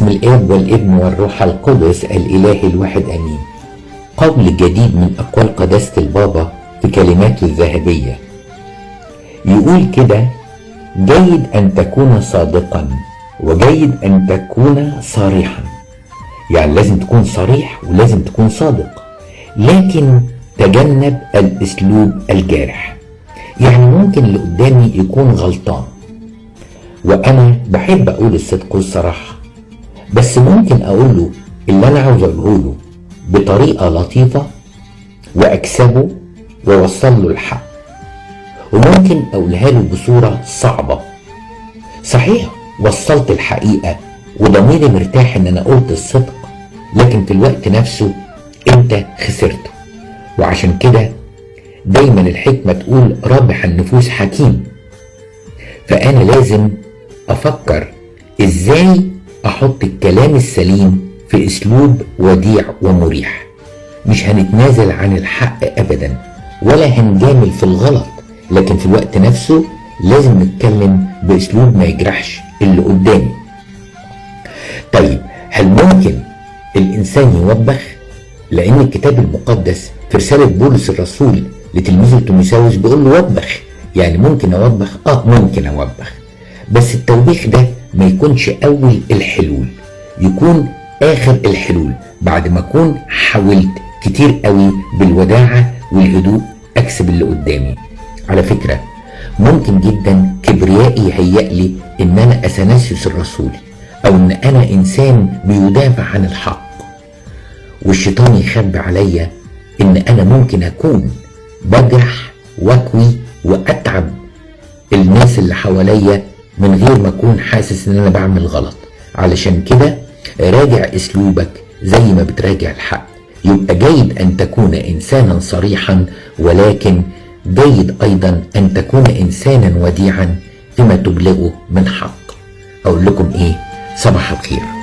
باسم الآب والابن والروح القدس الإله الواحد آمين. قول جديد من أقوال قداسة البابا في كلماته الذهبية يقول كده: جيد أن تكون صادقا وجيد أن تكون صريحا. يعني لازم تكون صريح ولازم تكون صادق، لكن تجنب الأسلوب الجارح. يعني ممكن اللي قدامي يكون غلطان وأنا بحب أقول الصدق والصراحة، بس ممكن أقول له اللي أنا عاوز أقوله له بطريقة لطيفة وأكسبه وأوصل له الحق، وممكن أقولها له بصورة صعبة. صحيح وصلت الحقيقة وضميري مرتاح إن أنا قلت الصدق، لكن في الوقت نفسه أنت خسرته. وعشان كده دايما الحكمة تقول رابح النفوس حكيم. فأنا لازم أفكر إزاي أحط الكلام السليم في أسلوب وديع ومريح. مش هنتنازل عن الحق أبدا ولا هنجامل في الغلط، لكن في الوقت نفسه لازم نتكلم بأسلوب ما يجرحش اللي قدامي. طيب هل ممكن الإنسان يوبخ؟ لأن الكتاب المقدس في رسالة بولس الرسول لتلميذه تيموثاوس بيقول له وبخ. يعني ممكن أوبخ؟ ممكن أوبخ، بس التوبيخ ده ما يكونش أول الحلول، يكون آخر الحلول بعد ما أكون حاولت كتير قوي بالوداعة والهدوء أكسب اللي قدامي. على فكرة ممكن جدا كبريائي يهيأ لي إن أنا أثناسيوس الرسول، أو إن أنا إنسان بيدافع عن الحق، والشيطان يخبي عليا إن أنا ممكن أكون بجرح وأكوي وأتعب الناس اللي حواليا من غير ما أكون حاسس إن أنا بعمل غلط. علشان كده راجع أسلوبك زي ما بتراجع الحق. يبقى جيد أن تكون إنسانا صريحا، ولكن جيد أيضا أن تكون إنسانا وديعا فيما تبلغه من حق. أقول لكم إيه؟ صباح الخير.